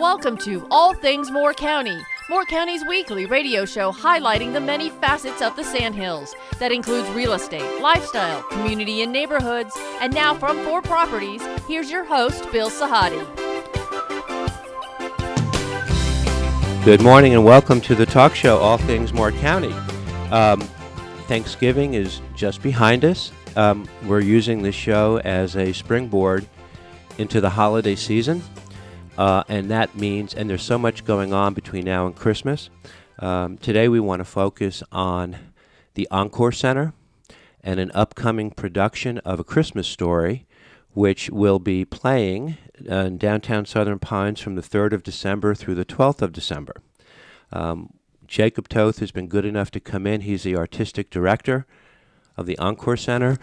Welcome to All Things Moore County, Moore County's weekly radio show highlighting the many facets of the Sandhills. That includes real estate, lifestyle, community and neighborhoods. And now from 4 Properties, here's your host, Bill Sahadi. Good morning and welcome to the talk show, All Things Moore County. Thanksgiving is just behind us. We're using this show as a springboard into the holiday season. And that means, and there's so much going on between now and Christmas. Today we want to focus on the Encore Center and an upcoming production of A Christmas Story, which will be playing in downtown Southern Pines from the 3rd of December through the 12th of December. Jacob Toth has been good enough to come in. He's the artistic director of the Encore Center.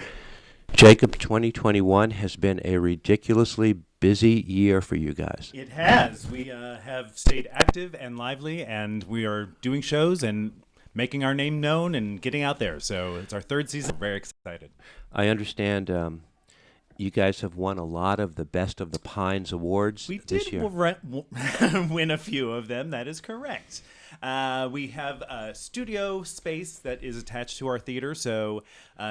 Jacob, 2021 has been a ridiculously busy year for you guys. It has. We have stayed active and lively, and we are doing shows and making our name known and getting out there. So it's our 3rd season. Very excited. I understand you guys have won a lot of the Best of the Pines awards this year. We did win a few of them. That is correct. We have a studio space that is attached to our theater, so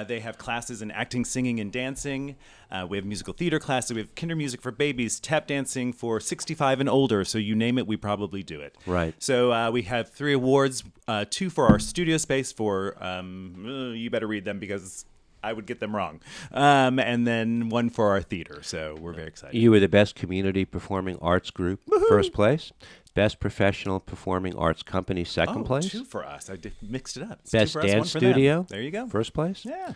they have classes in acting, singing, and dancing. We have musical theater classes. We have kinder music for babies, tap dancing for 65 and older, so you name it, we probably do it. Right. So we have 3 awards, 2 for our studio space for, you better read them because I would get them wrong, and then 1 for our theater, so we're very excited. You were the Best Community Performing Arts Group, first place. Best Professional Performing Arts Company, second place. 2 for us. I mixed it up. It's Best 2 for us, 1 Dance for them. Studio, There you go. first place. Yeah.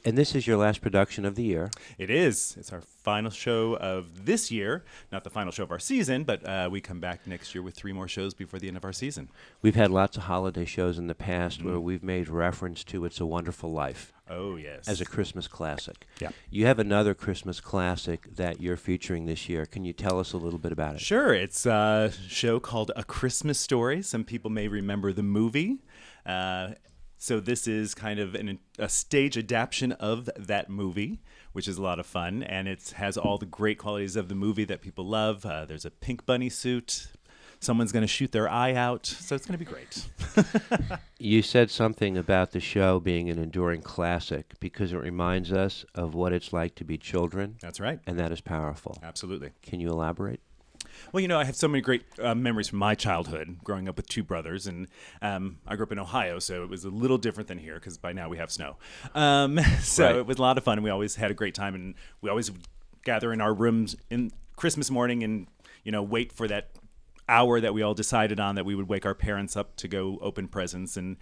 And this is your last production of the year. It is. It's our final show of this year. Not the final show of our season, but we come back next year with 3 more shows before the end of our season. We've had lots of holiday shows in the past where we've made reference to It's a Wonderful Life. Oh, yes. As a Christmas classic. Yeah. You have another Christmas classic that you're featuring this year. Can you tell us a little bit about it? Sure. It's a show called A Christmas Story. Some people may remember the movie. So this is kind of a stage adaptation of that movie, which is a lot of fun. And it has all the great qualities of the movie that people love. There's a pink bunny suit. Someone's going to shoot their eye out. So it's going to be great. You said something about the show being an enduring classic because it reminds us of what it's like to be children. That's right. And that is powerful. Absolutely. Can you elaborate? Well, I have so many great memories from my childhood, growing up with 2 brothers, and I grew up in Ohio, so it was a little different than here, because by now we have snow. So Right. It was a lot of fun, and we always had a great time, and we always would gather in our rooms in Christmas morning and, wait for that hour that we all decided on that we would wake our parents up to go open presents. And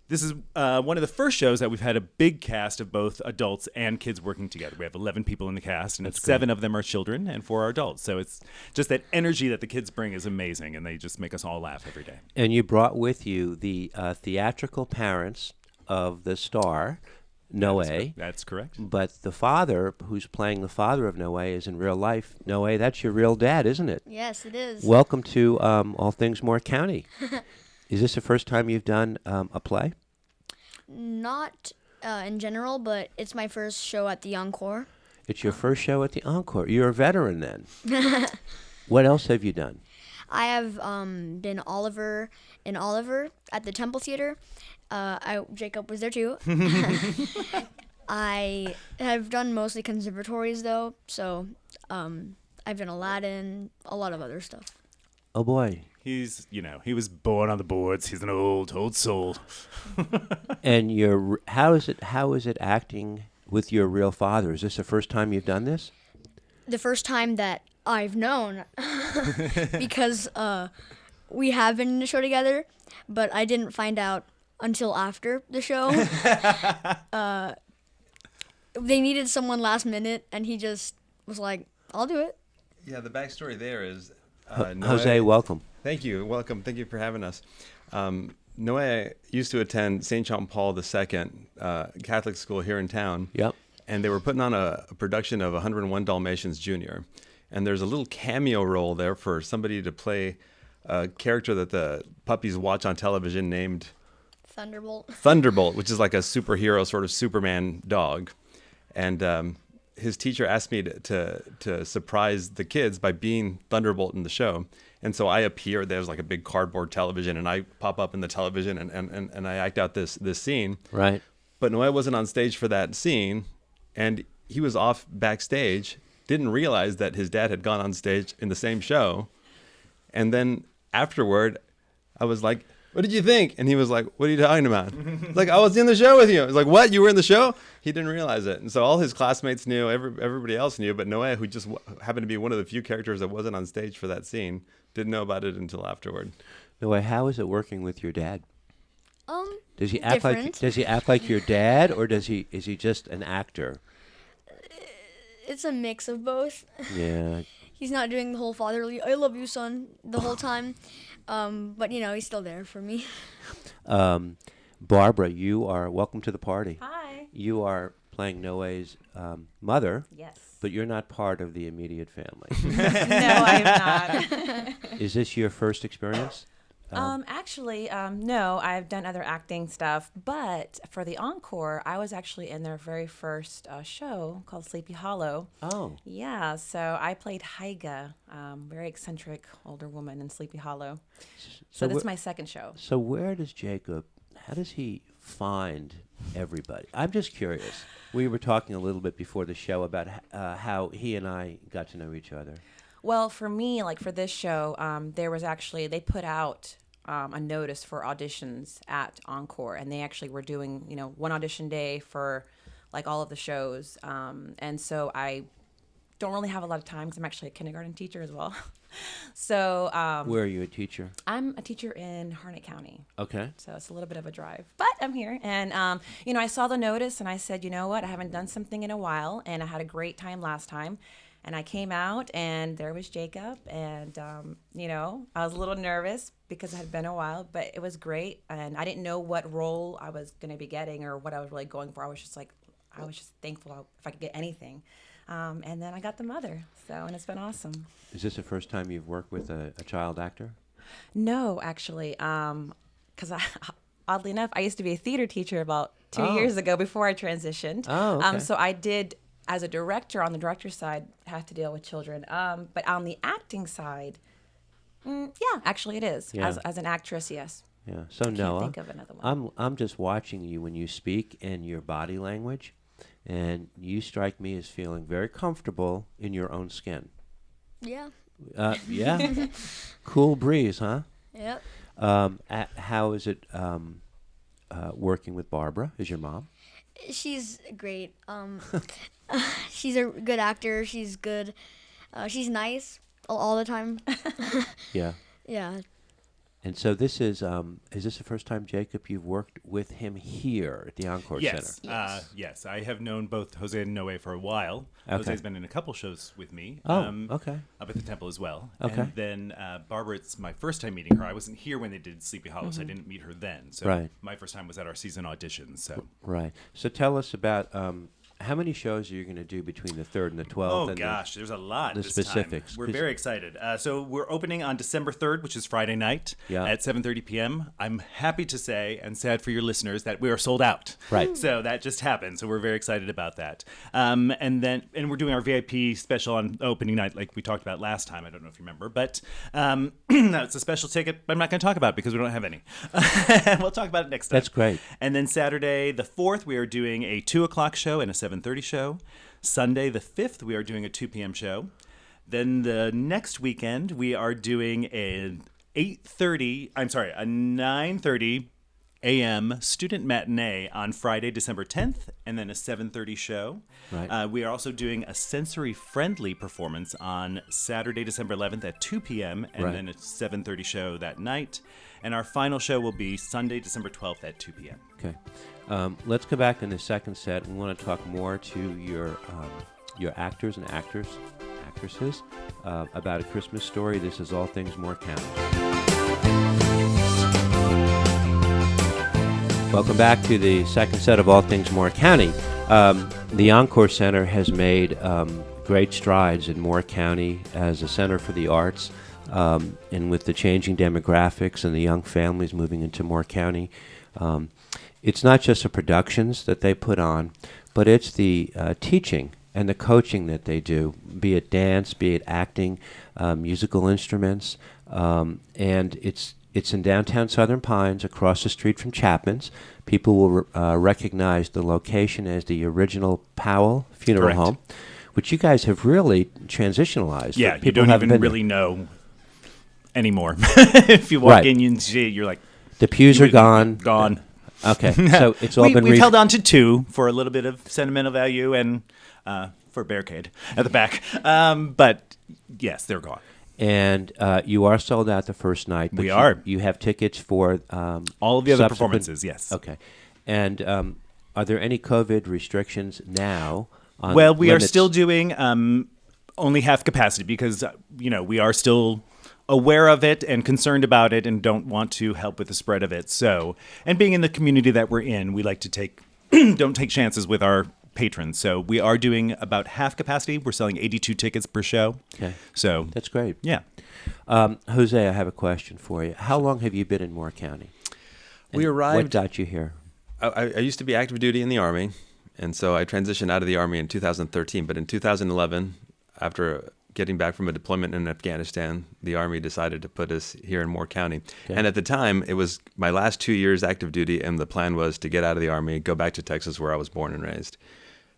this is one of the first shows that we've had a big cast of both adults and kids working together. We have 11 people in the cast, and 7 of them are children and 4 are adults. So it's just that energy that the kids bring is amazing, and they just make us all laugh every day. And you brought with you the theatrical parents of the star, Noe. That's correct. But the father, who's playing the father of Noe, is in real life. Noe, that's your real dad, isn't it? Yes, it is. Welcome to All Things Moore County. Is this the first time you've done a play? Not in general, but it's my first show at the Encore. It's your first show at the Encore. You're a veteran then. What else have you done? I have been Oliver in Oliver at the Temple Theater. Jacob was there too. I have done mostly conservatories though, so I've done Aladdin, a lot of other stuff. Oh boy. He was born on the boards. He's an old soul. And how is it acting with your real father? Is this the first time you've done this? The first time that I've known, because we have been in the show together, but I didn't find out until after the show. They needed someone last minute, and he just was like, I'll do it. Yeah, the backstory there is... Jose, welcome. Thank you. Welcome. Thank you for having us. Noe used to attend St. John Paul II Catholic school here in town. Yep. And they were putting on a production of 101 Dalmatians Jr. And there's a little cameo role there for somebody to play a character that the puppies watch on television named Thunderbolt. Thunderbolt, which is like a superhero sort of Superman dog. And his teacher asked me to surprise the kids by being Thunderbolt in the show. And so I appear, there's like a big cardboard television, and I pop up in the television and I act out this scene. Right. But Noe wasn't on stage for that scene, and he was off backstage, didn't realize that his dad had gone on stage in the same show. And then afterward, I was like, what did you think? And he was like, what are you talking about? Like, I was in the show with you. I was like, what? You were in the show? He didn't realize it. And so all his classmates knew, everybody else knew, but Noe, who just happened to be one of the few characters that wasn't on stage for that scene, didn't know about it until afterward. Noe, how is it working with your dad? Does he act Different. does he act like your dad, or is he just an actor? It's a mix of both. Yeah. He's not doing the whole fatherly, I love you, son, the whole time. But, he's still there for me. Barbara, you are welcome to the party. Hi. You are playing Noe's mother. Yes. But you're not part of the immediate family. No, I'm not. Is this your first experience? Actually, no, I've done other acting stuff, but for the Encore, I was actually in their very first show called Sleepy Hollow. Oh. Yeah, so I played Heiga, very eccentric older woman in Sleepy Hollow. So this is my second show. So how does he find everybody? I'm just curious. We were talking a little bit before the show about how he and I got to know each other. Well, for me, like for this show, there was actually, they put out a notice for auditions at Encore, and they actually were doing, one audition day for like all of the shows. And so I don't really have a lot of time because I'm actually a kindergarten teacher as well. So where are you a teacher? I'm a teacher in Harnett County. Okay. So it's a little bit of a drive, but I'm here. And, I saw the notice and I said, you know what, I haven't done something in a while, and I had a great time last time. And I came out, and there was Jacob, and, I was a little nervous because it had been a while, but it was great. And I didn't know what role I was going to be getting or what I was really going for. I was just thankful if I could get anything. And then I got the mother, and it's been awesome. Is this the first time you've worked with a child actor? No, actually, because oddly enough, I used to be a theater teacher about 2 years ago before I transitioned. Oh, okay. So I did, as a director, on the director's side, have to deal with children. But on the acting side, actually it is. Yeah. As an actress, yes. Yeah. So I can't Noah, think of another one. I'm just watching you when you speak and your body language, and you strike me as feeling very comfortable in your own skin. Yeah. Yeah. Cool breeze, huh? Yep. How is it working with Barbara? Is your mom? She's great. She's a good actor. She's good. She's nice all the time. Yeah. Yeah. And so this is this the first time, Jacob, you've worked with him here at the Encore Center? Yes. I have known both Jose and Noe for a while. Okay. Jose's been in a couple shows with me. Okay. Up at the Temple as well. Okay. And then Barbara, it's my first time meeting her. I wasn't here when they did Sleepy Hollow, so I didn't meet her then. So Right. my first time was at our season auditions. So. Right. So tell us about how many shows are you going to do between the 3rd and the 12th? Oh, and gosh, there's a lot the this specifics. time. We're very excited. So we're opening on December 3rd, which is Friday night at 7:30 p.m. I'm happy to say, and sad for your listeners, that we are sold out. Right. So that just happened. So we're very excited about that. And we're doing our VIP special on opening night, like we talked about last time. I don't know if you remember. But it's a special ticket I'm not going to talk about because we don't have any. We'll talk about it next time. That's great. And then Saturday the 4th, we are doing a 2 o'clock show and a 7:30 show. Sunday the 5th, we are doing a 2 p.m. show. Then the next weekend, we are doing a 9:30 a.m. student matinee on Friday, December 10th, and then a 7:30 show. Right. We are also doing a sensory-friendly performance on Saturday, December 11th at 2 p.m., and then a 7:30 show that night. And our final show will be Sunday, December 12th at 2 p.m. Okay. Let's go back in the second set. We want to talk more to your actors and actresses about A Christmas Story. This is All Things More County. Welcome back to the second set of All Things Moore County. The Encore Center has made great strides in Moore County as a center for the arts, and with the changing demographics and the young families moving into Moore County. It's not just the productions that they put on, but it's the teaching and the coaching that they do, be it dance, be it acting, musical instruments, and it's in downtown Southern Pines, across the street from Chapman's. People will recognize the location as the original Powell Funeral Correct. Home, which you guys have really transitionalized. Yeah, People you don't haven't even been there. really know anymore. If you walk Right. in, you see, you're like, The pews are gone. Gone. Okay, so it's all been We've held on to 2 for a little bit of sentimental value and for barricade at the back. But yes, they're gone. And you are sold out the first night. But We are. You have tickets for All of the other subsequent- performances, yes. Okay. And are there any COVID restrictions now? On Well, we are limits? still doing only half capacity because, we are still aware of it and concerned about it and don't want to help with the spread of it. So, and being in the community that we're in, we like to don't take chances with our patrons. So we are doing about half capacity. We're selling 82 tickets per show. Okay. So That's great. yeah. Jose, I have a question for you. How long have you been in Moore County? We And arrived- What got you here? I used to be active duty in the Army, and so I transitioned out of the Army in 2013. But in 2011, after getting back from a deployment in Afghanistan, the Army decided to put us here in Moore County. Okay. And at the time, it was my last 2 years active duty, and the plan was to get out of the Army, go back to Texas where I was born and raised.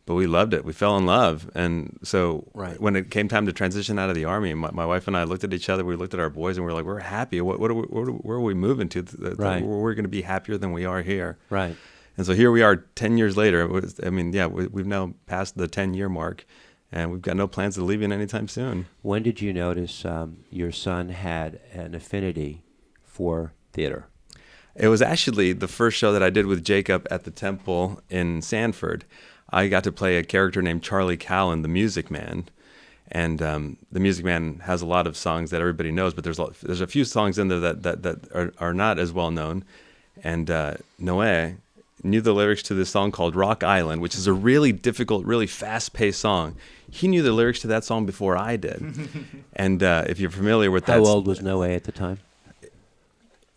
But we loved it. We fell in love. And so Right. when it came time to transition out of the Army, my wife and I looked at each other, we looked at our boys, and we were like, we're happy. Where are we moving to? Right. We're going to be happier than we are here. Right. And so here we are 10 years later. We've now passed the 10-year mark, and we've got no plans of leaving anytime soon. When did you notice your son had an affinity for theater? It was actually the first show that I did with Jacob at the Temple in Sanford. I got to play a character named Charlie Callan, the Music Man. And the Music Man has a lot of songs that everybody knows, but there's a few songs in there that are not as well known. And Noe knew the lyrics to this song called Rock Island, which is a really difficult, really fast-paced song. He knew the lyrics to that song before I did. And if you're familiar with that... How old was Noe at the time?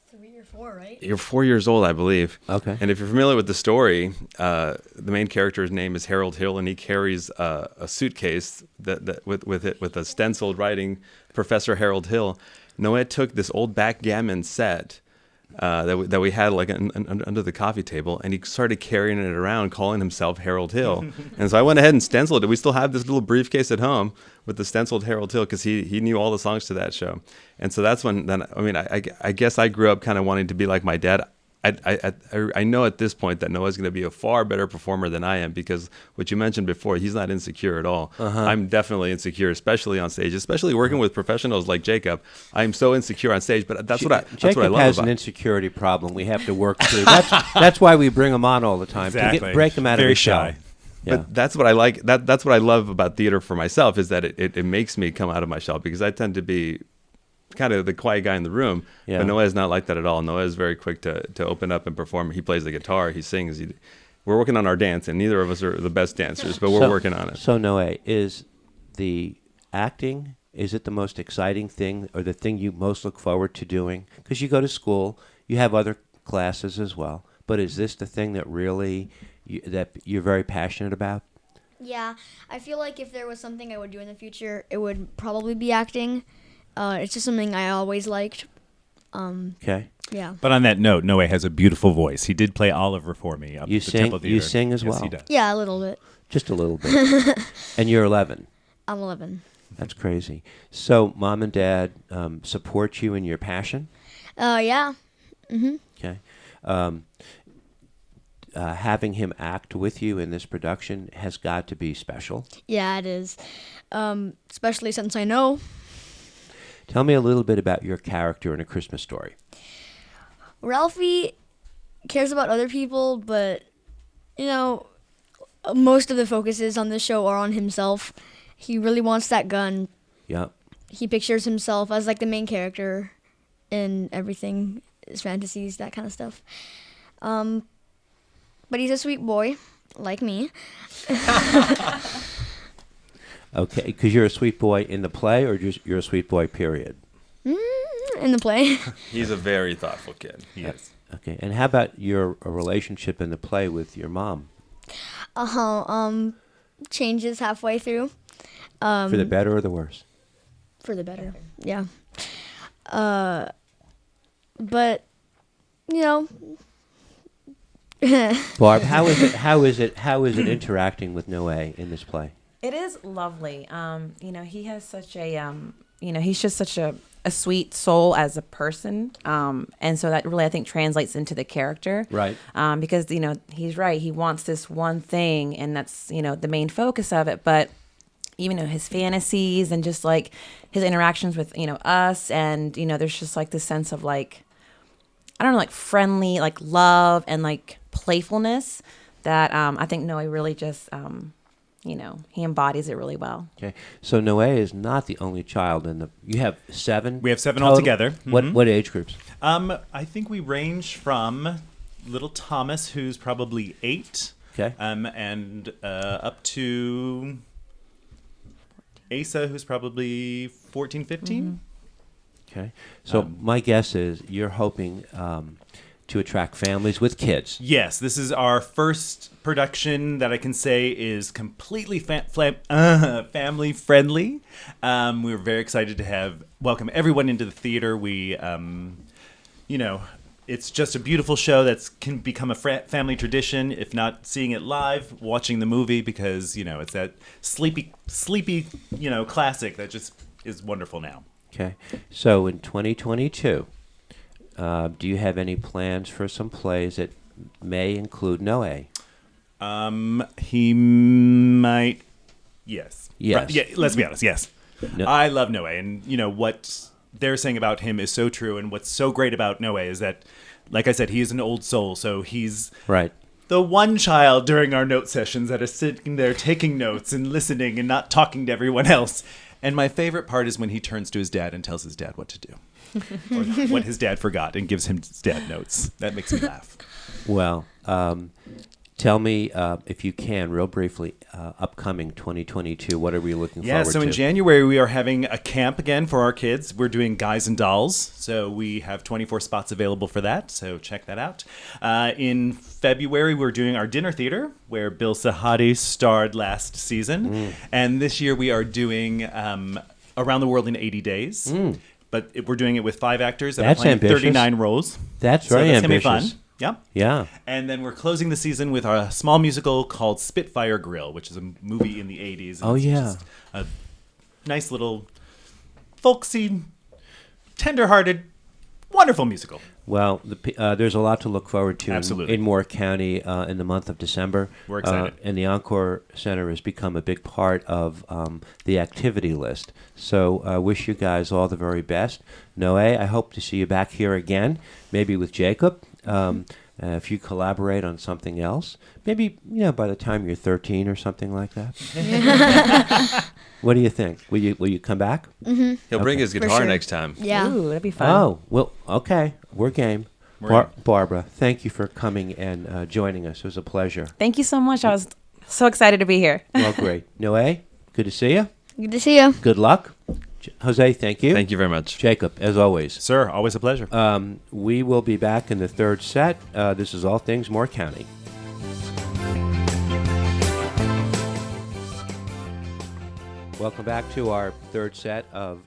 3 or 4, right? You're 4 years old, I believe. Okay. And if you're familiar with the story, the main character's name is Harold Hill, and he carries a suitcase with a stenciled writing, Professor Harold Hill. Noe took this old backgammon set that we had under the coffee table, and he started carrying it around, calling himself Harold Hill. And so I went ahead and stenciled it. We still have this little briefcase at home with the stenciled Harold Hill because he knew all the songs to that show. And so that's when I guess I grew up kind of wanting to be like my dad. I know at this point that Noah's going to be a far better performer than I am because what you mentioned before, he's not insecure at all. I'm definitely insecure, especially on stage, especially working with professionals like Jacob. I'm so insecure on stage, but that's what I Jacob love has about an it. insecurity problem we have to work through. That's why we bring him on all the time Exactly. to break him out Very of his shell. shy. Yeah. But that's what I like. That's what I love about theater for myself is that it makes me come out of my shell because I tend to be kind of the quiet guy in the room. Yeah. But Noah is not like that at all. Noah is very quick to open up and perform. He plays the guitar. He sings. We're working on our dance, and neither of us are the best dancers, but we're working on it. So Noe, is the acting, is it the most exciting thing or the thing you most look forward to doing? Because you go to school, you have other classes as well, but is this the thing that really that you're very passionate about? Yeah, I feel like if there was something I would do in the future, it would probably be acting. It's just something I always liked. Okay. Yeah. But on that note, Noe has a beautiful voice. He did play Oliver for me up You at the sing- Temple Theater. you sing as Yes, well? he does. Yeah, a little bit. Just a little bit. And you're 11. I'm 11. That's crazy. So mom and dad support you in your passion? Yeah. Okay. Having him act with you in this production has got to be special. Yeah, it is. Especially since I know. Tell me a little bit about your character in A Christmas Story. Ralphie cares about other people, but, most of the focuses on this show are on himself. He really wants that gun. Yep. He pictures himself as, like, the main character in everything, his fantasies, that kind of stuff. But he's a sweet boy, like me. Okay, because you're a sweet boy in the play, or just you're a sweet boy, period? In the play. He's a very thoughtful kid. He is. Okay, and how about your relationship in the play with your mom? changes halfway through. For the better or the worse? For the better. Yeah. But Barb, how is it interacting with Noe in this play? It is lovely. He has such a, he's just such a sweet soul as a person. And so that really, I think, translates into the character. Right. Because, he's right. He wants this one thing, and that's, the main focus of it. But even his fantasies and just like his interactions with, us. And, there's just like this sense of like, I don't know, like friendly, like love and like playfulness that I think Noe really just, he embodies it really well. Okay, so Noe is not the only child in the. You have 7. We have 7 total? altogether. Mm-hmm. What age groups? I think we range from little Thomas, who's probably 8, Okay. and up to Asa, who's probably 14, 15. Mm-hmm. Okay, so my guess is you're hoping to attract families with kids. Yes, this is our first production that I can say is completely family friendly. We're very excited to welcome everyone into the theater. We, it's just a beautiful show that can become a family tradition. If not seeing it live, watching the movie, because it's that sleepy, classic that just is wonderful now. Okay, so in 2022, do you have any plans for some plays that may include Noe? He might. Yes. Yes. Right, yeah. Let's be honest. Yes. No. I love Noe, and what they're saying about him is so true. And what's so great about Noe is that, like I said, he is an old soul. So he's Right. the one child during our note sessions that is sitting there taking notes and listening and not talking to everyone else. And my favorite part is when he turns to his dad and tells his dad what to do, or what his dad forgot, and gives him his dad notes. That makes me laugh. Well, tell me, if you can, real briefly, upcoming 2022, what are we looking forward to? Yeah, so in January, we are having a camp again for our kids. We're doing Guys and Dolls, so we have 24 spots available for that, so check that out. In February, we're doing our dinner theater, where Bill Sahadi starred last season. And this year, we are doing Around the World in 80 Days. But we're doing it with 5 actors that That's are playing ambitious. 39 roles. That's So very that's gonna be ambitious. fun. Yeah. Yeah. And then we're closing the season with a small musical called Spitfire Grill, which is a movie in the 80s. Oh, It's yeah. just a nice little folksy, tender-hearted, wonderful musical. Well, there's a lot to look forward to Absolutely. in Moore County in the month of December. We're excited. And the Encore Center has become a big part of the activity list. So I wish you guys all the very best. Noe, I hope to see you back here again, maybe with Jacob. If you collaborate on something else, maybe by the time you're 13 or something like that. What do you think? Will you come back? He'll bring his guitar sure. next time. Yeah. Ooh, that'd be fun. Oh, well, okay. We're game. We're in. Barbara, thank you for coming and joining us. It was a pleasure. Thank you so much. I was so excited to be here. Well, great. Noe, good to see you. Good to see you. Good luck. Jose, thank you. Thank you very much. Jacob, as always. Sir, always a pleasure. We will be back in the third set. This is All Things Moore County. Welcome back to our third set of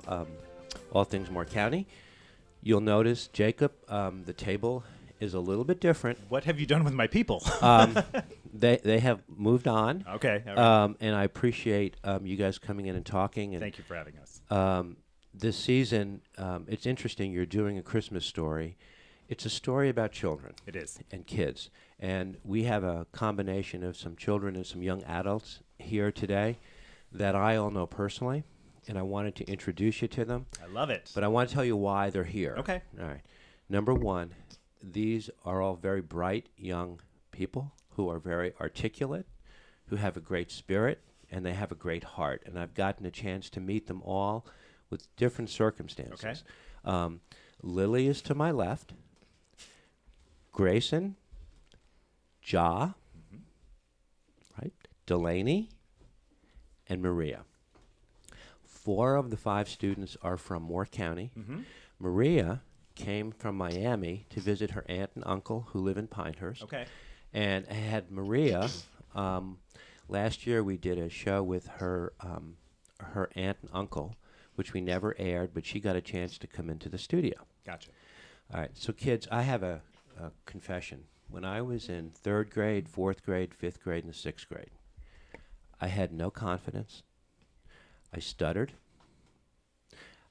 All Things Moore County. You'll notice, Jacob, the table is a little bit different. What have you done with my people? They have moved on. Okay. All right. And I appreciate you guys coming in and talking. And Thank you for having us. this season, it's interesting. You're doing a Christmas story. It's a story about children. It is. And kids. And we have a combination of some children and some young adults here today that I all know personally. And I wanted to introduce you to them. I love it. But I want to tell you why they're here. Okay. All right. Number one, these are all very bright young people who are very articulate, who have a great spirit, and they have a great heart. And I've gotten a chance to meet them all with different circumstances. Lily is to my left. Grayson, right? Delaney, and Maria. 4 of the 5 students are from Moore County. Maria came from Miami to visit her aunt and uncle who live in Pinehurst. Okay. And I had Maria Last year we did a show with her aunt and uncle, which we never aired, but she got a chance to come into the studio. Gotcha. All right, so kids, I have a confession. When I was in 3rd grade, 4th grade, 5th grade, and 6th grade, I had no confidence. I stuttered.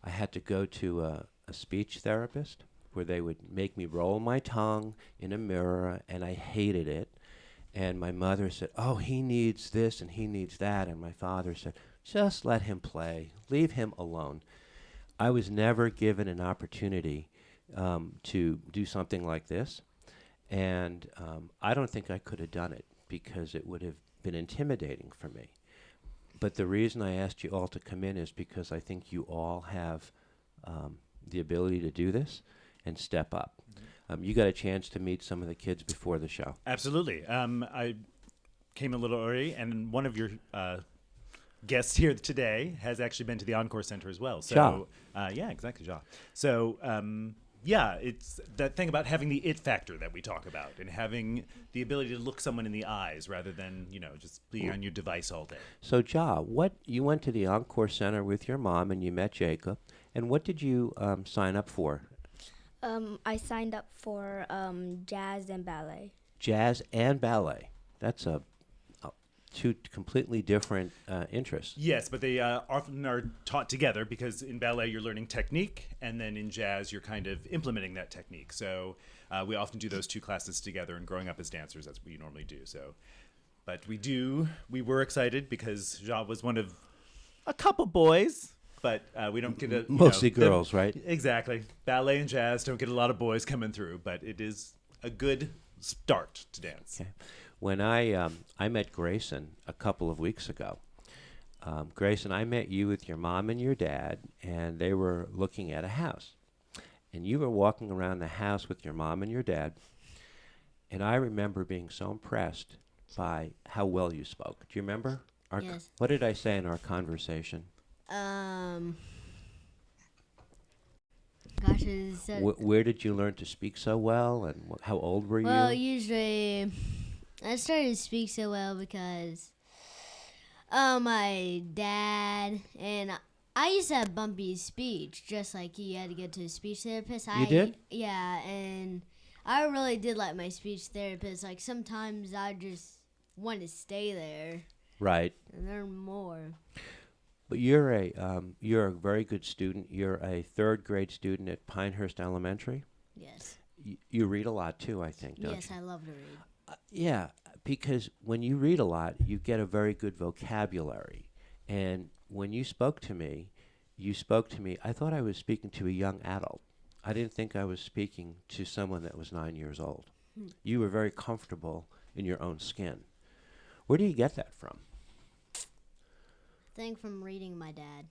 I had to go to a speech therapist where they would make me roll my tongue in a mirror, and I hated it. And my mother said, "Oh, he needs this and he needs that." And my father said, "Just let him play. Leave him alone." I was never given an opportunity to do something like this. And I don't think I could have done it because it would have been intimidating for me. But the reason I asked you all to come in is because I think you all have the ability to do this and step up. You got a chance to meet some of the kids before the show. Absolutely. I came a little early, and one of your guests here today has actually been to the Encore Center as well. So, yeah, exactly, Ja. So, yeah, it's that thing about having the it factor that we talk about and having the ability to look someone in the eyes rather than, just being on your device all day. So, Ja, you went to the Encore Center with your mom and you met Jacob, and what did you sign up for? I signed up for jazz and ballet. Jazz and ballet. That's two completely different interests. Yes, but they often are taught together because in ballet you're learning technique, and then in jazz you're kind of implementing that technique. So we often do those two classes together, and growing up as dancers, that's what we normally do. So, but we were excited because Ja was one of a couple boys, but we don't get a... Mostly girls, right? Exactly. Ballet and jazz don't get a lot of boys coming through, but it is a good start to dance. Okay. When I met Grayson a couple of weeks ago, Grayson, I met you with your mom and your dad, and they were looking at a house. And you were walking around the house with your mom and your dad, and I remember being so impressed by how well you spoke. Do you remember? Yes. What did I say in our conversation? Gosh, is Where did you learn to speak so well, and how old were well, you? usually I started to speak so well because my dad and I used to have bumpy speech, just like he had to go to a speech therapist. You did? Yeah, and I really did like my speech therapist. Like sometimes I just want to stay there Right. and learn more. But you're a very good student. You're a 3rd grade student at Pinehurst Elementary. Yes. You read a lot too, I think, don't Yes, you? I love to read. Yeah, because when you read a lot, you get a very good vocabulary. And when you spoke to me, I thought I was speaking to a young adult. I didn't think I was speaking to someone that was 9 years old. You were very comfortable in your own skin. Where do you get that from? I think from reading my dad.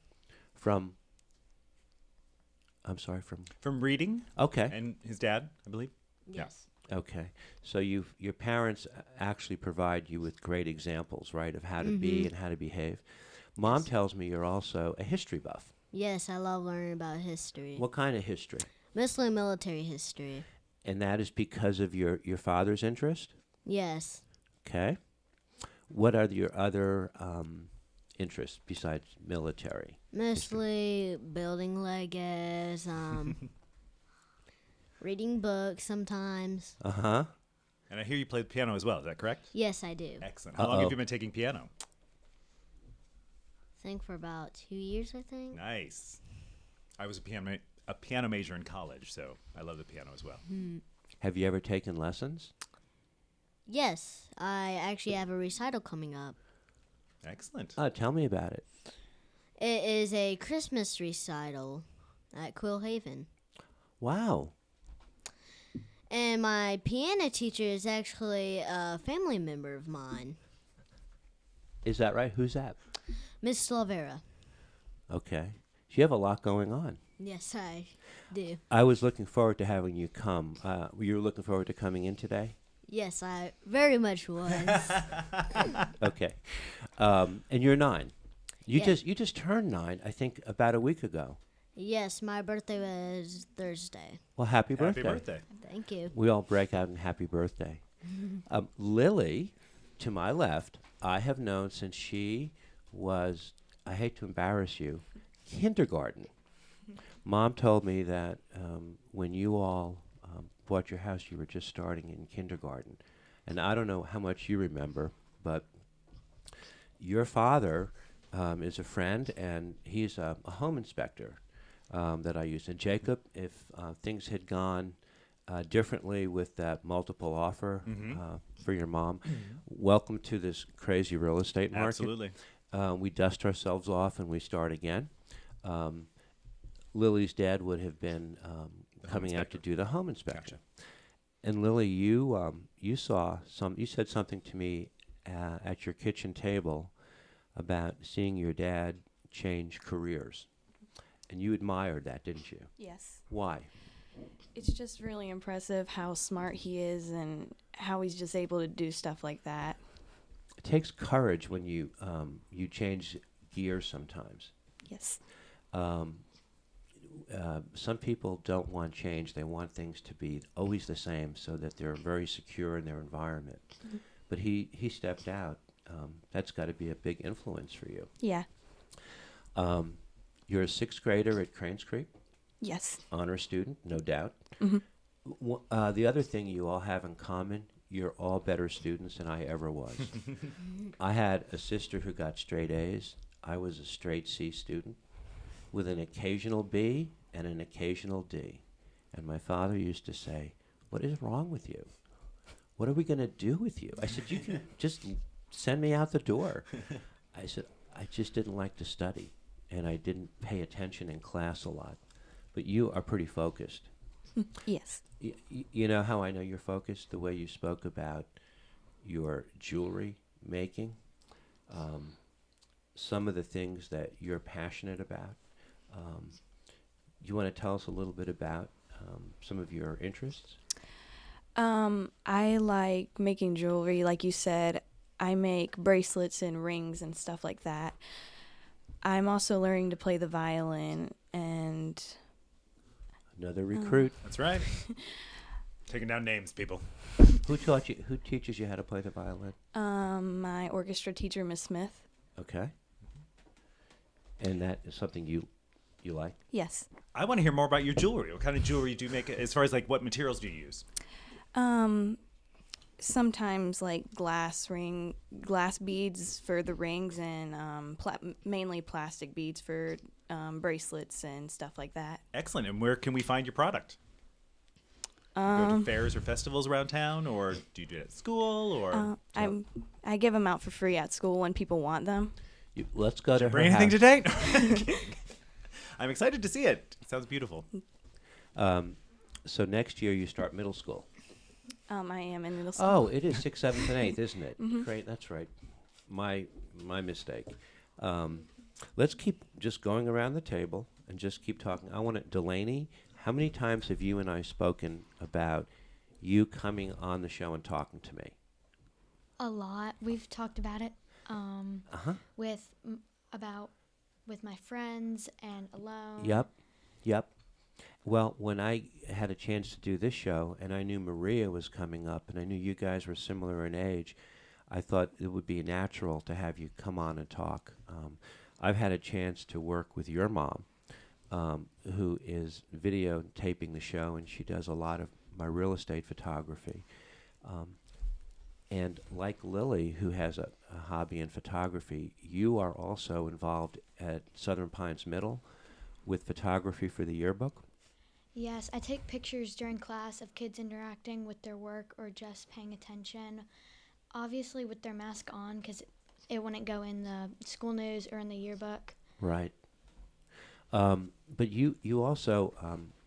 From reading. Okay. And his dad, I believe. Yes. Okay. So your parents actually provide you with great examples, right, of how to be and how to behave. Mom tells me you're also a history buff. Yes, I love learning about history. What kind of history? Mostly military history. And that is because of your father's interest? Yes. Okay. What are your other interests besides military? Mostly building Legos, reading books sometimes. Uh-huh. And I hear you play the piano as well. Is that correct? Yes, I do. Excellent. How long have you been taking piano? I think for about 2 years, I think. Nice. I was a piano major in college, so I love the piano as well. Have you ever taken lessons? Yes, I actually have a recital coming up. Excellent. Tell me about it. It is a Christmas recital at Quill Haven. Wow. And my piano teacher is actually a family member of mine, Is that right? Who's that? Miss Slavera. Okay. So you have a lot going on. Yes, I do. I was looking forward to having you come. You were looking forward to coming in today? Yes, I very much was. Okay. And you're 9. You Yeah. you just turned 9, I think, about a week ago. Yes, my birthday was Thursday. Well, happy birthday. Happy birthday. Thank you. We all break out in happy birthday. Lily, to my left, I have known since she was, I hate to embarrass you, kindergarten. Mom told me that when you all bought your house, you were just starting in kindergarten. And I don't know how much you remember, but your father is a friend, and he's a home inspector that I used. And Jacob, if things had gone differently with that multiple offer for your mom, welcome to this crazy real estate market. Absolutely. We dust ourselves off and we start again. Lily's dad would have been coming out to do the home inspection. Gotcha. And Lily, you saw you said something to me at your kitchen table about seeing your dad change careers. And you admired that, didn't you? Yes. Why? It's just really impressive how smart he is and how he's just able to do stuff like that. It takes courage when you change gears sometimes. Yes. Some people don't want change. They want things to be always the same so that they're very secure in their environment. Mm-hmm. But he stepped out. That's got to be a big influence for you. Yeah. You're a sixth grader at Cranes Creek, Yes. honor student, no doubt. Mm-hmm. The other thing you all have in common, you're all better students than I ever was. I had a sister who got straight A's. I was a straight C student with an occasional B and an occasional D. And my father used to say, "What is wrong with you? What are we going to do with you?" I said, "You can just send me out the door." I said, "I just didn't like to study, and I didn't pay attention in class a lot. But you are pretty focused." Yes. You know how I know you're focused? The way you spoke about your jewelry making, some of the things that you're passionate about. You want to tell us a little bit about some of your interests? I like making jewelry. Like you said, I make bracelets and rings and stuff like that. I'm also learning to play the violin and... Another recruit. That's right. Taking down names, people. Who taught you? Who teaches you how to play the violin? my orchestra teacher, Miss Smith. Okay. And that is something you like? Yes. I want to hear more about your jewelry. What kind of jewelry do you make? As far as like what materials do you use? Sometimes like glass beads for the rings, and mainly plastic beads for bracelets and stuff like that. Excellent. And where can we find your product? You go to fairs or festivals around town, or do you do it at school? Or I give them out for free at school when people want them. Let's go to her bring anything house. today? I'm excited to see it. It sounds beautiful. So next year you start middle school. I am in middle school. Oh, it is 6th, 7th, and 8th, isn't it? Mhm. Great, that's right. My mistake. Let's keep just going around the table and just keep talking. I want to, Delaney, how many times have you and I spoken about you coming on the show and talking to me? A lot. We've talked about it with my friends and alone. Yep. Well, when I had a chance to do this show and I knew Maria was coming up and I knew you guys were similar in age, I thought it would be natural to have you come on and talk. I've had a chance to work with your mom, who is videotaping the show, and she does a lot of my real estate photography. And like Lily, who has a hobby in photography, you are also involved at Southern Pines Middle with photography for the yearbook. Yes, I take pictures during class of kids interacting with their work or just paying attention, obviously with their mask on because it wouldn't go in the school news or in the yearbook. Right. But you also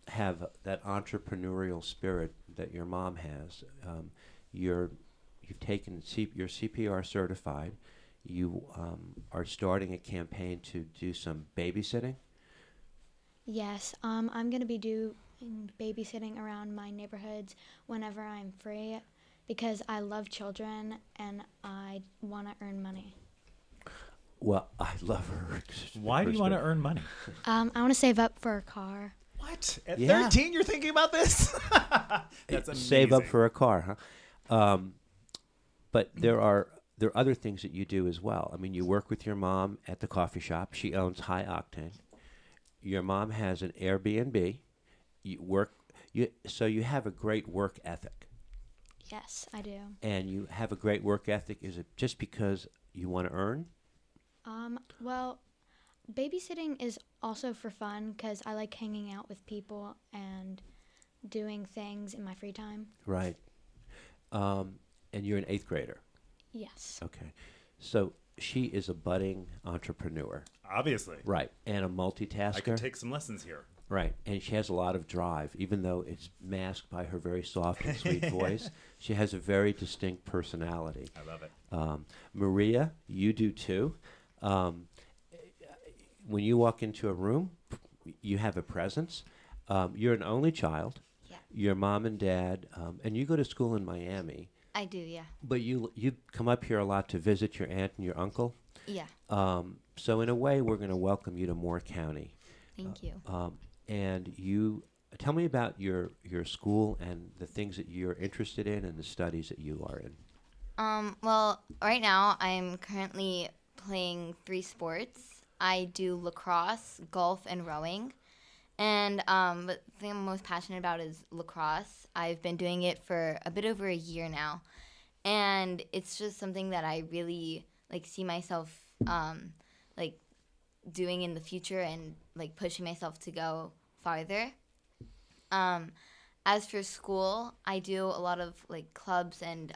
have that entrepreneurial spirit that your mom has. You've taken you're CPR certified. You are starting a campaign to do some babysitting. Yes, I'm going to be doing babysitting around my neighborhoods whenever I'm free because I love children and I want to earn money. Well, I love her. Why do you want to earn money? I want to save up for a car. What? At 13 you're thinking about this? That's amazing. Save up for a car, huh? But there are there are other things that you do as well. I mean, you work with your mom at the coffee shop. She owns High Octane. Your mom has an Airbnb. So you have a great work ethic. Yes, I do. And you have a great work ethic. Is it just because you want to earn? Well, babysitting is also for fun because I like hanging out with people and doing things in my free time. Right. And you're an 8th grader. Yes. Okay. So she is a budding entrepreneur. Obviously. Right. And a multitasker. I could take some lessons here. Right. And she has a lot of drive, even though it's masked by her very soft and sweet voice. She has a very distinct personality. I love it. Maria, you do too. When you walk into a room, you have a presence. You're an only child. Yeah. Your mom and dad, and you go to school in Miami. I do, yeah. But you come up here a lot to visit your aunt and your uncle. Yeah. So in a way, we're going to welcome you to Moore County. Thank you. And you tell me about your school and the things that you're interested in and the studies that you are in. Well, right now I'm currently playing 3 sports. I do lacrosse, golf, and rowing. And but the thing I'm most passionate about is lacrosse. I've been doing it for a bit over a year now. And it's just something that I really see myself doing in the future and pushing myself to go farther. As for school, I do a lot of clubs and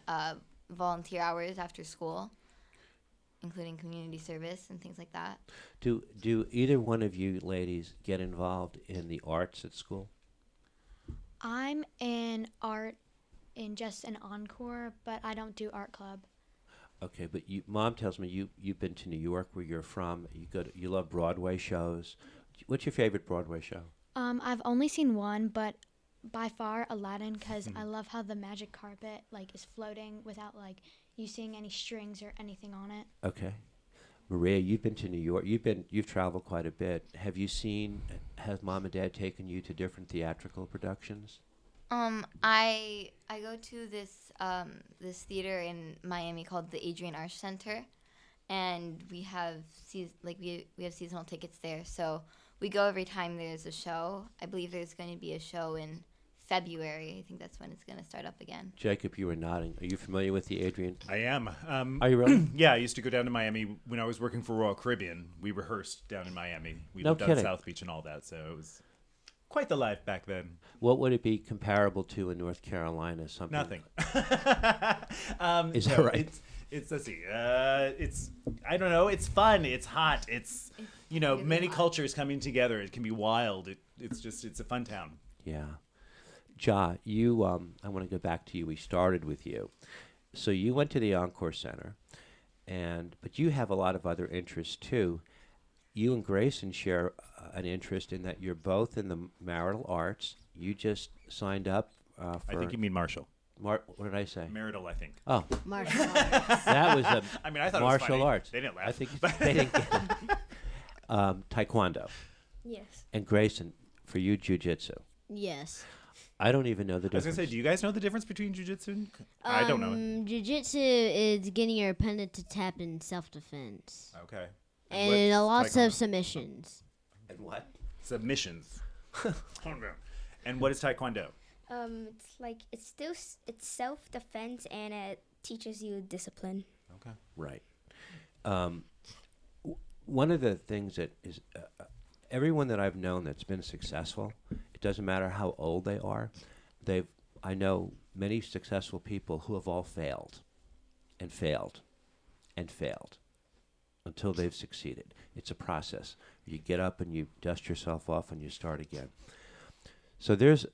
volunteer hours after school, including community service and things like that. Do either one of you ladies get involved in the arts at school? I'm in art in just an Encore, but I don't do art club. Okay, but Mom tells me you've been to New York, where you're from. You love Broadway shows. What's your favorite Broadway show? I've only seen one, but by far Aladdin, because I love how the magic carpet is floating without you seeing any strings or anything on it. Okay, Maria, you've been to New York. You've traveled quite a bit. Has Mom and Dad taken you to different theatrical productions? I go to this theater in Miami called the Adrian Arch Center, and we have we have seasonal tickets there. So we go every time there's a show. I believe there's going to be a show in February. I think that's when it's going to start up again. Jacob, you were nodding. Are you familiar with the Adrian? I am. Are you really? Yeah, I used to go down to Miami when I was working for Royal Caribbean. We rehearsed down in Miami. We No lived kidding. on South Beach and all that, so it was quite the life back then. What would it be comparable to in North Carolina? Something? Nothing. Is that right? It's let's see. It's I don't know. It's fun. It's hot. It's really many hot. cultures coming together. It can be wild. It's a fun town. Yeah. Ja, you. I want to go back to you. We started with you. So you went to the Encore Center, but you have a lot of other interests too. You and Grayson share an interest in that you're both in the marital arts. You just signed up for... I think you mean Marshall. What did I say? Marital, I think. Oh. Martial arts. That was a I mean, I thought martial it was funny. arts. They didn't laugh. I think they didn't get it. Taekwondo. Yes. And Grayson, for you, jiu-jitsu. Yes. I don't even know the I was difference. going to say, do you guys know the difference between jiu-jitsu and... I don't know. Jiu-jitsu is getting your opponent to tap in self-defense. Okay. And a lot what's of Taekwondo? submissions. And what? Submissions. And what is Taekwondo? It's self-defense and it teaches you discipline. Okay. Right. One of the things that is everyone that I've known that's been successful, it doesn't matter how old they are, I know many successful people who have all failed and failed and failed until they've succeeded. It's a process. You get up and you dust yourself off and you start again. So there's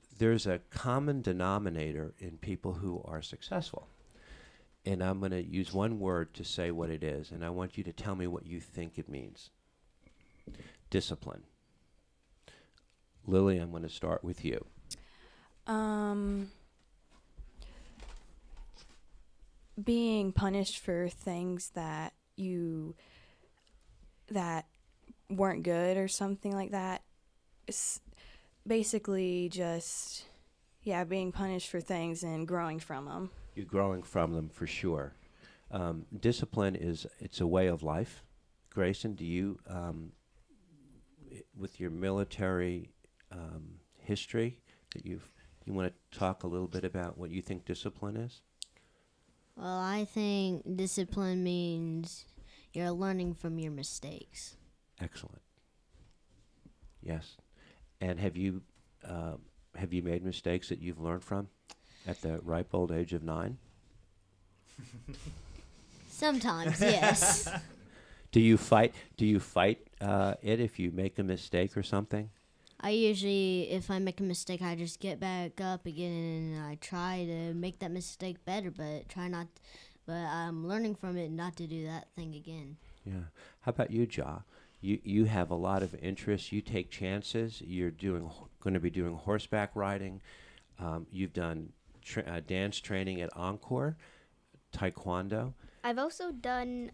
a common denominator in people who are successful. And I'm going to use one word to say what it is, and I want you to tell me what you think it means. Discipline. Lily, I'm going to start with you. Being punished for things that weren't good or something like that. It's basically just, being punished for things and growing from them. You're growing from them for sure. Discipline it's a way of life. Grayson, do you, with your military history, you want to talk a little bit about what you think discipline is? Well, I think discipline means you're learning from your mistakes. Excellent. Yes. And have you made mistakes that you've learned from at the ripe old age of 9? Sometimes, yes. Do you fight it if you make a mistake or something? I usually, if I make a mistake, I just get back up again and I try to make that mistake better, but I'm learning from it not to do that thing again. Yeah. How about you, Ja? You have a lot of interests. You take chances. You're going to be doing horseback riding. You've done dance training at Encore, Taekwondo. I've also done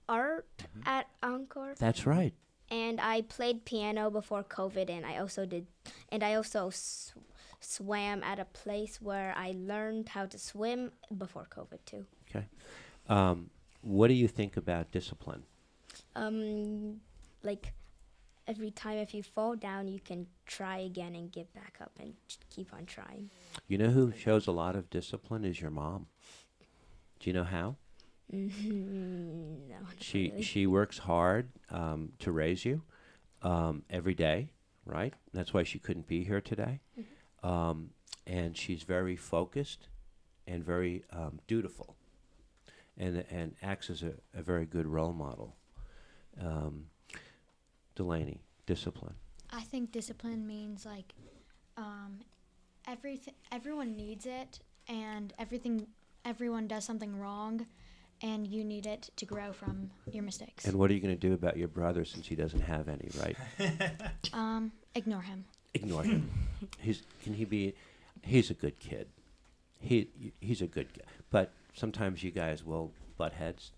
art at Encore. That's right. And I played piano before COVID, and I also swam at a place where I learned how to swim before COVID too. Okay. What do you think about discipline? Like every time if you fall down, you can try again and get back up and keep on trying. You know who shows a lot of discipline is your mom. Do you know how? No. She works hard to raise you every day, right? That's why she couldn't be here today. And she's very focused and very dutiful, and acts as a very good role model. Delaney, discipline. I think discipline means like everyone needs it, and everyone does something wrong, and you need it to grow from your mistakes. And what are you going to do about your brother since he doesn't have any, right? Ignore him. Ignore him. He's a good kid. He's a good guy. But sometimes you guys will butt heads.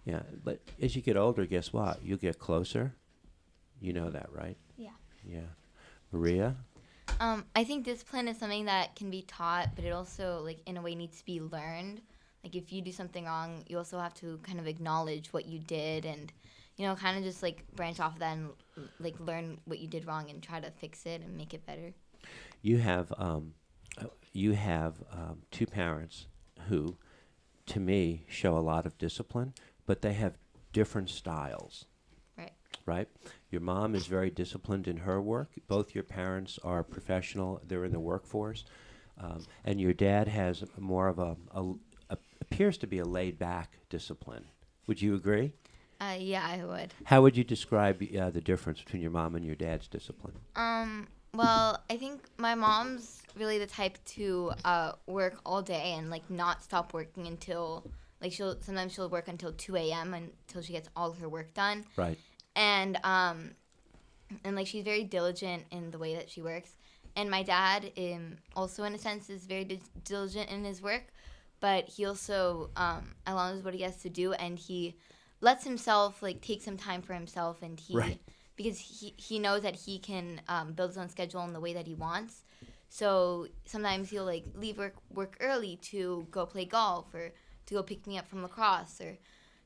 Yeah, but as you get older, guess what? You'll get closer. You know that, right? Yeah. Yeah. Maria? I think discipline is something that can be taught, but it also, like, in a way needs to be learned. Like, if you do something wrong, you also have to kind of acknowledge what you did and, you know, kind of just, like, branch off of that and, like, learn what you did wrong and try to fix it and make it better. You have two parents who, to me, show a lot of discipline, but they have different styles. Right? Your mom is very disciplined in her work. Both your parents are professional. They're in the workforce. And your dad has more of appears to be a laid-back discipline. Would you agree? Yeah, I would. How would you describe the difference between your mom and your dad's discipline? Well, I think my mom's really the type to work all day and, like, not stop working until, like, sometimes she'll work until 2 a.m. until she gets all her work done. Right. And like, she's very diligent in the way that she works. And my dad, also in a sense, is very diligent in his work, but he also allows what he has to do, and he lets himself, like, take some time for himself, and because he knows that he can build his own schedule in the way that he wants. So sometimes he'll, like, leave work early to go play golf or to go pick me up from lacrosse or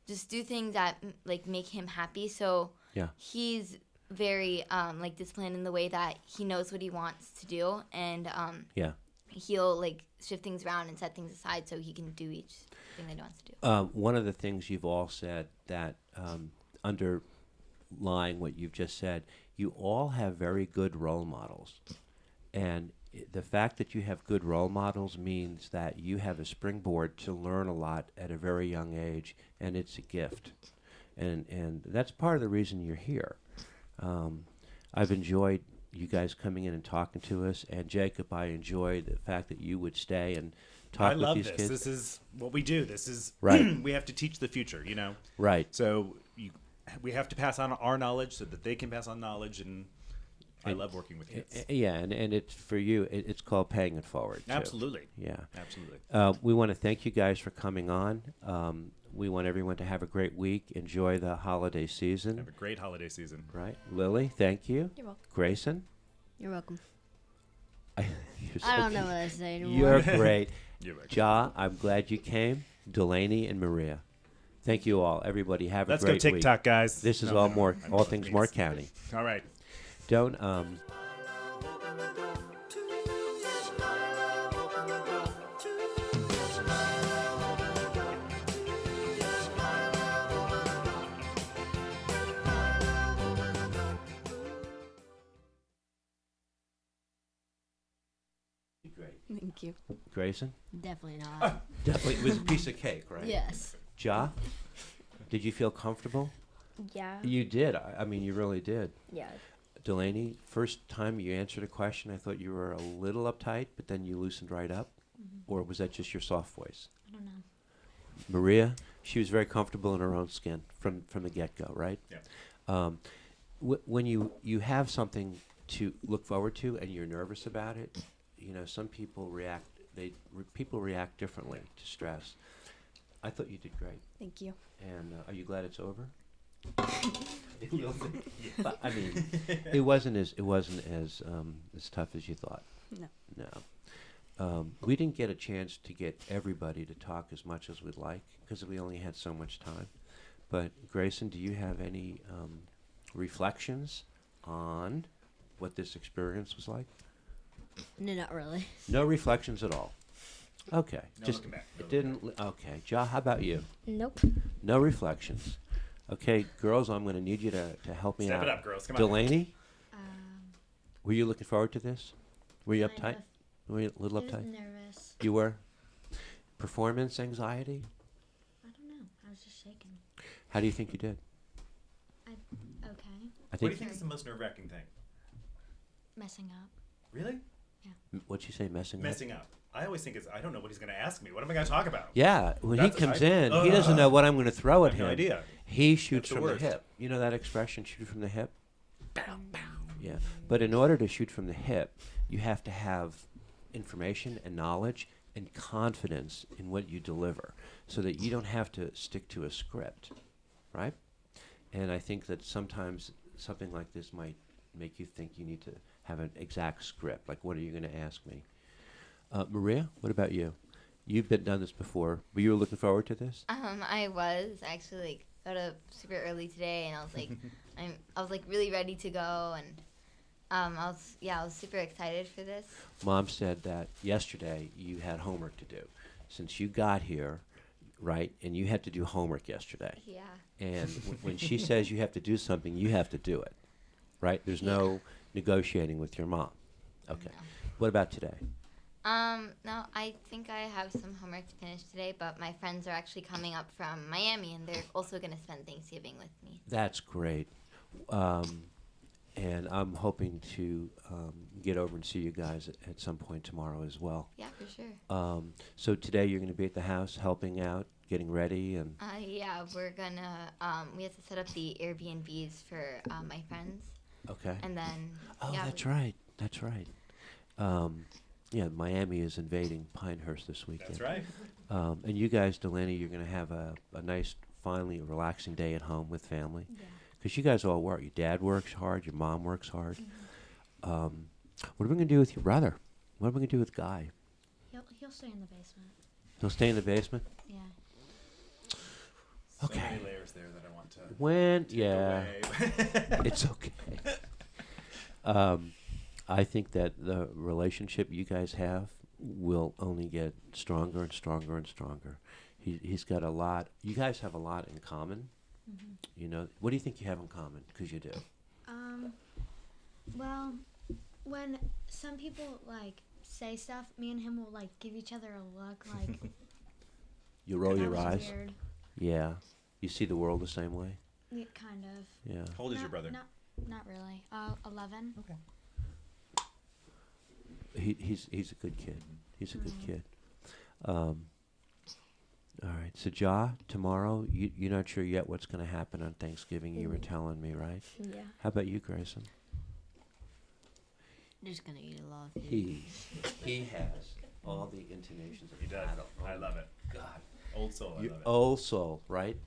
just do things that, like, make him happy. So he's very like, disciplined in the way that he knows what he wants to do, and he'll, like, shift things around and set things aside so he can do each thing that he wants to do. One of the things you've all said that underlying what you've just said, you all have very good role models, and the fact that you have good role models means that you have a springboard to learn a lot at a very young age, and it's a gift. And that's part of the reason you're here. I've enjoyed you guys coming in and talking to us, and Jacob, I enjoy the fact that you would stay and talk with these kids. This is what we do. This is right. We have to teach the future, you know. Right. So we have to pass on our knowledge so that they can pass on knowledge, and I love working with kids. Yeah, and it's for you. It's called paying it forward. Too. Absolutely. Yeah. Absolutely. We want to thank you guys for coming on. We want everyone to have a great week. Enjoy the holiday season. Have a great holiday season. Right. Lily, thank you. You're welcome. Grayson. You're welcome. I don't know what I say anymore. You're great. You're welcome. Ja, I'm glad you came. Delaney and Maria. Thank you all. Everybody have Let's a great go week. TikTok, guys. This is No, all no, more, no, I know all what it things means. Mark County. All right. Don't, Thank you. Grayson? Definitely not. Definitely. It was a piece of cake, right? Yes. Ja? Did you feel comfortable? Yeah. You did. I mean, you really did. Yeah. Delaney, first time you answered a question, I thought you were a little uptight, but then you loosened right up. Or was that just your soft voice? I don't know. Maria, she was very comfortable in her own skin from the get-go, right? Yeah. When you have something to look forward to and you're nervous about it, you know, some people react. People react differently to stress. I thought you did great. Thank you. And are you glad it's over? But, I mean, it wasn't as tough as you thought. No. No. We didn't get a chance to get everybody to talk as much as we'd like because we only had so much time. But Grayson, do you have any reflections on what this experience was like? No, not really. No reflections at all. Okay. No just looking back. No it looking didn't. Okay. Ja, how about you? Nope. No reflections. Okay, girls, I'm going to need you to help me Step out. it up, girls. Come on. Delaney, Um, were you looking forward to this? Were you kind uptight? of. Were you a little I was uptight? nervous. You were? Performance anxiety? I don't know. I was just shaking. How do you think you did? Okay. I What do think. you think is the most nerve-wracking thing? Messing up. Really? What'd you say? Messing up? Messing up. I always think I don't know what he's going to ask me. What am I going to talk about? Yeah, when he That's- comes I- in, he doesn't know what I'm going to throw I at have no him. idea. He shoots That's the from the worst. hip. You know that expression, shoot from the hip? Bow, bow. Yeah. But in order to shoot from the hip, you have to have information and knowledge and confidence in what you deliver so that you don't have to stick to a script, right? And I think that sometimes something like this might make you think you need to have an exact script. Like, what are you going to ask me? Maria, what about you? You've done this before. Were you looking forward to this? I was actually got up super early today, and I was like, I was like really ready to go, and I was super excited for this. Mom said that yesterday you had homework to do. Since you got here, right, and you had to do homework yesterday. Yeah. And when she says you have to do something, you have to do it, right? There's no negotiating with your mom. Okay. No. What about today? No, I think I have some homework to finish today, but my friends are actually coming up from Miami, and they're also going to spend Thanksgiving with me. That's great. And I'm hoping to get over and see you guys at some point tomorrow as well. Yeah, for sure. So today you're going to be at the house helping out, getting ready, and Yeah, we're gonna, we have to set up the Airbnbs for my friends, okay. and then, Oh, yeah. that's right. That's right. Yeah, Miami is invading Pinehurst this weekend. That's right. And you guys, Delaney, you're going to have a nice, finally relaxing day at home with family. Yeah. Because you guys all work. Your dad works hard. Your mom works hard. What are we going to do with your brother? What are we going to do with Guy? He'll stay in the basement. He'll stay in the basement? Yeah. Okay. So many layers there that I want to When? take Yeah. away. It's okay. I think that the relationship you guys have will only get stronger and stronger and stronger. He's got a lot. You guys have a lot in common. Mm-hmm. You know, what do you think you have in common? Because you do. Well, when some people like say stuff, me and him will like give each other a look like. You roll that your was eyes. Weird. Yeah. You see the world the same way. Yeah, kind of. Yeah. How old is your brother? Not really. 11. Okay. He's a good kid. He's a good kid. All right. So, Ja, tomorrow, you're not sure yet what's going to happen on Thanksgiving. You were telling me, right? Yeah. How about you, Grayson? Just gonna eat a lot of food. He has all the intonations of He does. battle. I love it. God. Old soul. I You love it. old soul, right?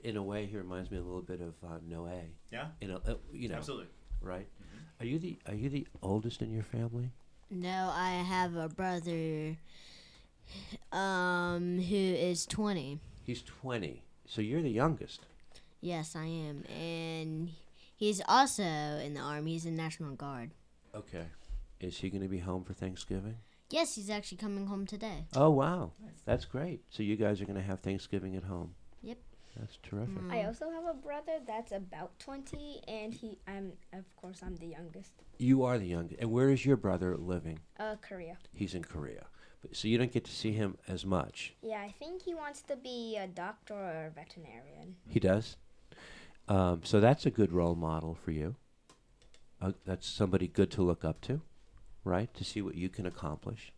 In a way, he reminds me a little bit of Noe. Yeah. You know, Absolutely. right? Are you the oldest in your family? No, I have a brother. Who is 20. He's 20. So you're the youngest. Yes, I am. And he's also in the Army. He's in National Guard. Okay. Is he going to be home for Thanksgiving? Yes, he's actually coming home today. Oh, wow. That's great. So you guys are going to have Thanksgiving at home. Yep. That's terrific. I also have a brother that's about 20, and I'm the youngest. You are the youngest. And where is your brother living? Korea. He's in Korea. So you don't get to see him as much. Yeah, I think he wants to be a doctor or a veterinarian. He does? So that's a good role model for you. That's somebody good to look up to, right? To see what you can accomplish,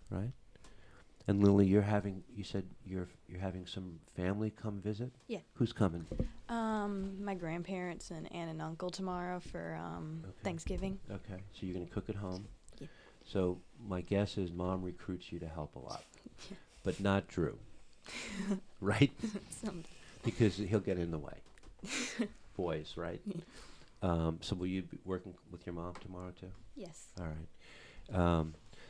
right? And Lily, you said you're having some family come visit? Yeah. Who's coming? My grandparents and aunt and uncle tomorrow for Thanksgiving. Okay, so you're going to cook at home? Yeah. So my guess is Mom recruits you to help a lot, but not Drew, right? Because he'll get in the way. Boys, right? So will you be working with your mom tomorrow too? Yes. All right.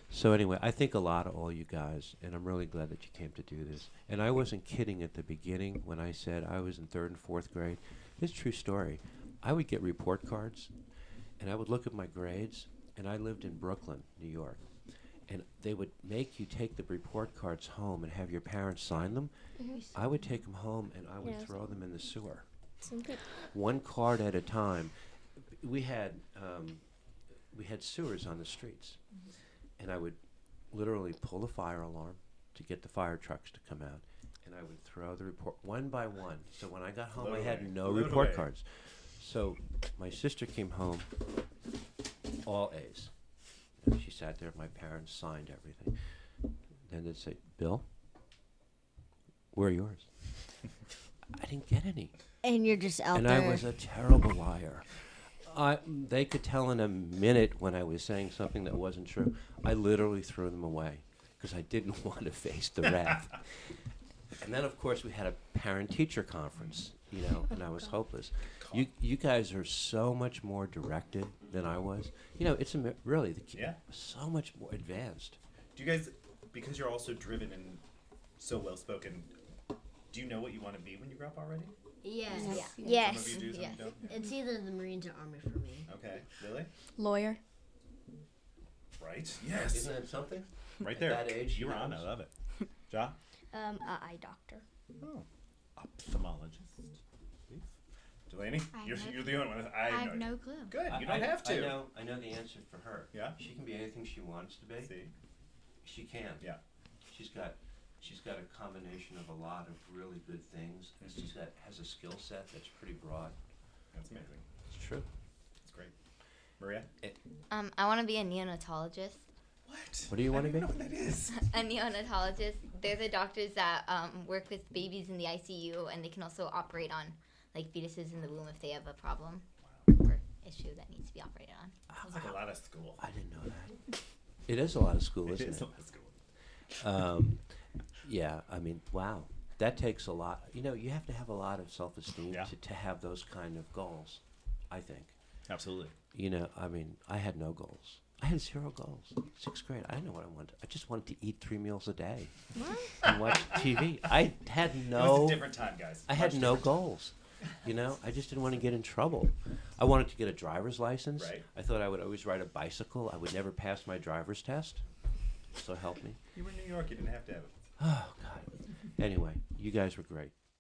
So anyway, I think a lot of all you guys, and I'm really glad that you came to do this. And I wasn't kidding at the beginning when I said I was in 3rd and 4th grade. It's a true story. I would get report cards, and I would look at my grades, and I lived in Brooklyn, New York. And they would make you take the report cards home and have your parents sign them. I would take them home, and I would throw them in the sewer. One card at a time. We had sewers on the streets. And I would literally pull the fire alarm to get the fire trucks to come out. And I would throw the report one by one. So when I got home, I had no report cards. So my sister came home, all A's. And she sat there, my parents signed everything. Then they'd say, Bill, where are yours? I didn't get any. And you're just out and there. I was a terrible liar. They could tell in a minute when I was saying something that wasn't true. I literally threw them away because I didn't want to face the wrath. And then, of course, we had a parent-teacher conference, and I was hopeless. You guys are so much more directed than I was. It's really so much more advanced. Do you guys, because you're also driven and so well-spoken, do you know what you want to be when you grow up already? Yes. Yes. Some of you do, some Yes. you don't? It's either the Marines or Army for me. Okay. Lily? Lawyer. Right. Yes. Isn't that something? Right there. At that age, you were on. I love it. Ja? Eye doctor. Oh. Ophthalmologist. Delaney? You're the only one. I have no clue. Good. You don't have to. I know the answer for her. Yeah? She can be anything she wants to be. See? She can. Yeah. She's got a combination of a lot of really good things. She's has a skill set that's pretty broad. That's amazing. It's true. It's great. Maria? I want to be a neonatologist. What do you want to be? I don't know what that is. A neonatologist. They're the doctors that work with babies in the ICU, and they can also operate on fetuses in the womb if they have a problem or issue that needs to be operated on. Sounds like a lot of school. I didn't know that. It is a lot of school, isn't it? It is a lot of school. Yeah, I mean, wow. That takes a lot. You have to have a lot of self-esteem Yeah. to have those kind of goals, I think. Absolutely. I had no goals. I had 0 goals. 6th grade. I didn't know what I wanted. I just wanted to eat 3 meals a day and watch TV. I had It was no. a different time, guys. I had Much no different goals. I just didn't want to get in trouble. I wanted to get a driver's license. Right. I thought I would always ride a bicycle. I would never pass my driver's test. So help me. You were in New York. You didn't have to have it. Oh, God. Anyway, you guys were great.